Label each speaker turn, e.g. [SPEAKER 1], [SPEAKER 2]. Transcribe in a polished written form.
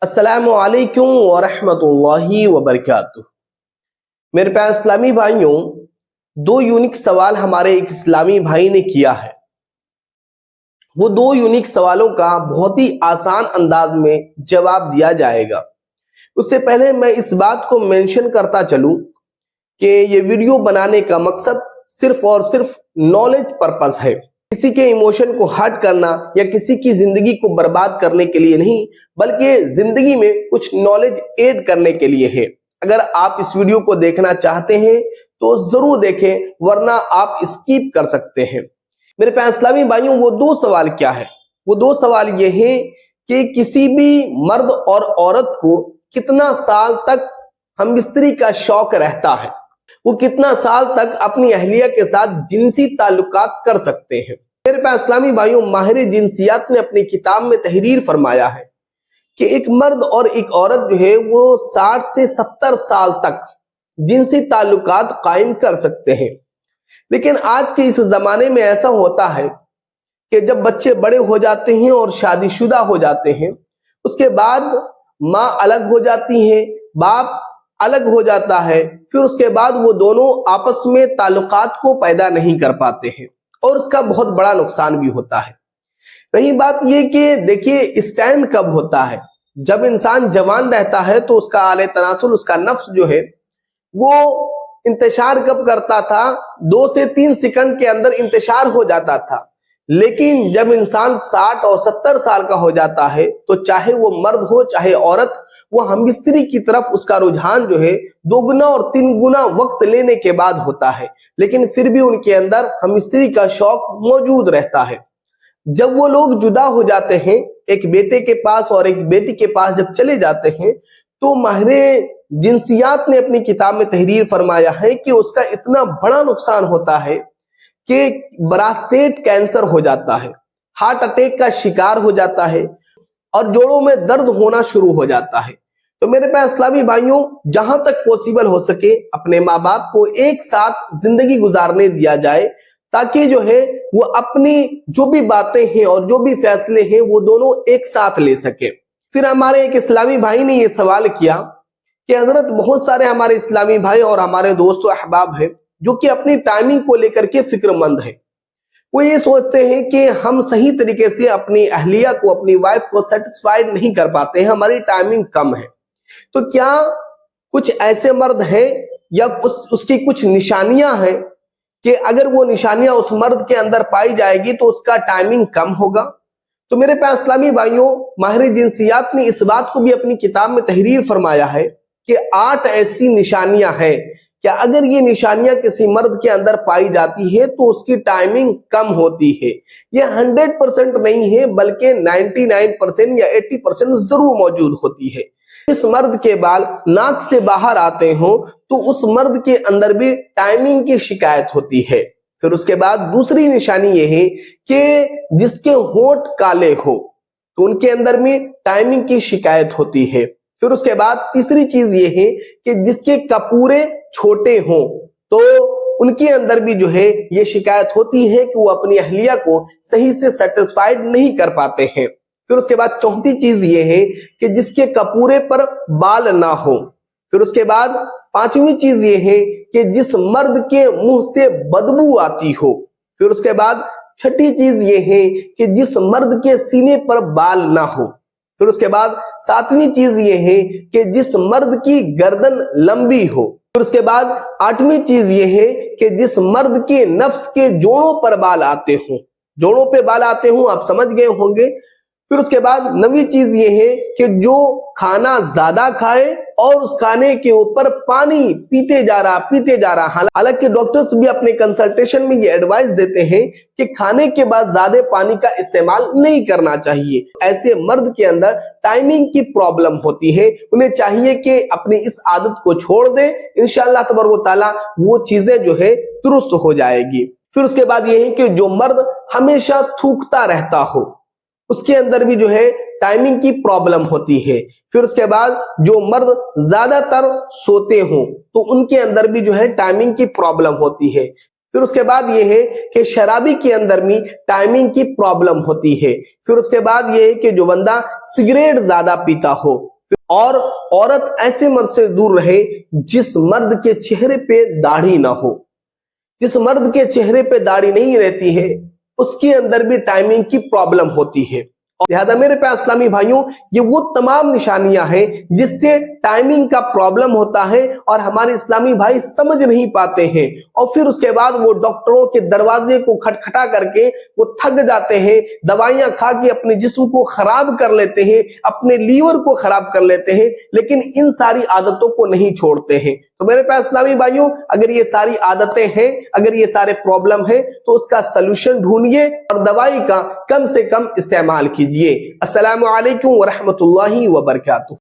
[SPEAKER 1] अस्सलामु अलैकुम वरहमतुल्लाहि वबरकातुह। मेरे प्यारे इस्लामी भाइयों, दो यूनिक सवाल हमारे एक इस्लामी भाई ने किया है। वो दो यूनिक सवालों का बहुत ही आसान अंदाज में जवाब दिया जाएगा। उससे पहले मैं इस बात को मेंशन करता चलूं कि ये वीडियो बनाने का मकसद सिर्फ और सिर्फ नॉलेज पर्पस है। किसी के इमोशन को हर्ट करना या किसी की जिंदगी को बर्बाद करने के लिए नहीं, बल्कि जिंदगी में कुछ नॉलेज ऐड करने के लिए है। अगर आप इस वीडियो को देखना चाहते हैं तो जरूर देखें, वरना आप स्किप कर सकते हैं। मेरे प्यारे इस्लामी भाइयों, वो दो सवाल क्या है? वो दो सवाल ये हैं कि किसी भी मर्द और औरत को कितना साल तक हमबिस्तरी का शौक रहता है, वो कितना साल तक अपनी अहलिया के साथ जिनसी ताल्लुकात कर सकते हैं। मेरे पास इस्लामी भाइयों, माहिर जिनसियात ने अपनी किताब में तहरीर फरमाया है कि एक मर्द और एक औरत जो है वो 60 से 70 साल तक जिनसी ताल्लुकात कायम कर सकते हैं। लेकिन आज के इस जमाने में ऐसा होता है कि जब बच्चे बड़े हो जाते हैं और शादीशुदा हो जाते हैं, उसके बाद माँ अलग हो जाती है, बाप अलग हो जाता है, फिर उसके बाद वो दोनों आपस में ताल्लुकात को पैदा नहीं कर पाते हैं और उसका बहुत बड़ा नुकसान भी होता है। रही बात ये कि देखिए, स्टैंड कब होता है? जब इंसान जवान रहता है तो उसका आले तनासुल, उसका नफ्स जो है वो इंतशार कब करता था? 2 से 3 सेकंड के अंदर इंतशार हो जाता था। लेकिन जब इंसान 60 और 70 साल का हो जाता है तो चाहे वो मर्द हो चाहे औरत, वो हमबिस्तरी की तरफ उसका रुझान जो है 2 गुना और 3 गुना वक्त लेने के बाद होता है, लेकिन फिर भी उनके अंदर हमबिस्तरी का शौक मौजूद रहता है। जब वो लोग जुदा हो जाते हैं, एक बेटे के पास और एक बेटी के पास जब चले जाते हैं, तो माहिर जिनसियात ने अपनी किताब में तहरीर फरमाया है कि उसका इतना बड़ा नुकसान होता है कि ब्रास्टेट कैंसर हो जाता है, हार्ट अटैक का शिकार हो जाता है और जोड़ों में दर्द होना शुरू हो जाता है। तो मेरे पास इस्लामी भाइयों, जहां तक पॉसिबल हो सके अपने माँ बाप को एक साथ जिंदगी गुजारने दिया जाए, ताकि जो है वो अपनी जो भी बातें हैं और जो भी फैसले हैं वो दोनों एक साथ ले सके। फिर हमारे एक इस्लामी भाई ने ये सवाल किया कि हजरत, बहुत सारे हमारे इस्लामी भाई और हमारे दोस्तों अहबाब हैं जो कि अपनी टाइमिंग को लेकर के फिक्रमंद है। वो ये सोचते हैं कि हम सही तरीके से अपनी अहलिया को, अपनी वाइफ को सेटिस्फाइड नहीं कर पाते हैं, हमारी टाइमिंग कम है। तो क्या कुछ ऐसे मर्द हैं या उसकी कुछ निशानियां हैं कि अगर वो निशानियां उस मर्द के अंदर पाई जाएगी तो उसका टाइमिंग कम होगा? तो मेरे प्यारे इस्लामी भाइयों, माहिर जिनसियात ने इस बात को भी अपनी किताब में तहरीर फरमाया है कि 8 ऐसी निशानियां हैं कि अगर ये निशानियां किसी मर्द के अंदर पाई जाती है तो उसकी टाइमिंग कम होती है। ये 100% नहीं है, बल्कि 99% या 80% जरूर मौजूद होती है। इस मर्द के बाल नाक से बाहर आते हो तो उस मर्द के अंदर भी टाइमिंग की शिकायत होती है। फिर उसके बाद दूसरी निशानी ये है कि जिसके होंठ काले हो तो उनके अंदर में टाइमिंग की शिकायत होती है। फिर उसके बाद तीसरी चीज ये है कि जिसके कपूरे छोटे हों तो उनके अंदर भी जो है ये शिकायत होती है कि वो अपनी अहलिया को सही से सेटिस्फाइड नहीं कर पाते हैं। फिर उसके बाद चौथी चीज ये है कि जिसके कपूरे पर बाल ना हो। फिर उसके बाद 5वीं चीज ये है कि जिस मर्द के मुंह से बदबू आती हो। फिर उसके बाद 6ठी चीज ये है कि जिस मर्द के सीने पर बाल ना हो। फिर उसके बाद 7वीं चीज ये है कि जिस मर्द की गर्दन लंबी हो। फिर उसके बाद 8वीं चीज ये है कि जिस मर्द के नफ्स के जोड़ों पर बाल आते हो, जोड़ों पे बाल आते हो, आप समझ गए होंगे। फिर उसके बाद 9वीं चीज ये है कि जो खाना ज्यादा खाए और उस खाने के ऊपर पानी पीते जा रहा। हालांकि डॉक्टर्स भी अपने कंसल्टेशन में ये एडवाइस देते हैं कि खाने के बाद ज्यादा पानी का इस्तेमाल नहीं करना चाहिए। ऐसे मर्द के अंदर टाइमिंग की प्रॉब्लम होती है, उन्हें चाहिए कि अपनी इस आदत को छोड़ दें। इंशाअल्लाह तबारक व तआला वो चीजें जो है दुरुस्त हो जाएगी। फिर उसके बाद ये है कि जो मर्द हमेशा थूकता रहता हो, उसके अंदर भी जो है टाइमिंग की प्रॉब्लम होती है। फिर उसके बाद जो मर्द ज्यादातर सोते हो तो उनके अंदर भी जो है टाइमिंग की प्रॉब्लम होती है। फिर उसके बाद ये है कि शराबी के अंदर भी टाइमिंग की प्रॉब्लम होती है। फिर उसके बाद ये है कि जो बंदा सिगरेट ज्यादा पीता हो اور عورت ایسے مرد سے دور رہے جس مرد کے چہرے پہ داڑھی نہ ہو. جس مرد کے چہرے پہ داڑھی نہیں رہتی ہے اس کے اندر بھی ٹائمنگ کی پرابلم ہوتی ہے. لہذا میرے پیارے اسلامی بھائیوں، یہ وہ تمام نشانیاں ہیں جس سے ٹائمنگ کا پرابلم ہوتا ہے اور ہمارے اسلامی بھائی سمجھ نہیں پاتے ہیں، اور پھر اس کے بعد وہ ڈاکٹروں کے دروازے کو کھٹکھٹا کر کے وہ تھک جاتے ہیں، دوائیاں کھا کے اپنے جسم کو خراب کر لیتے ہیں، اپنے لیور کو خراب کر لیتے ہیں، لیکن ان ساری عادتوں کو نہیں چھوڑتے ہیں. تو میرے پیارے اسلامی بھائیوں، اگر یہ ساری عادتیں ہیں، اگر یہ سارے پرابلم ہیں، تو اس کا سلوشن ڈھونڈیے اور دوائی کا کم سے کم استعمال کیجیے. السلام علیکم ورحمۃ اللہ وبرکاتہ.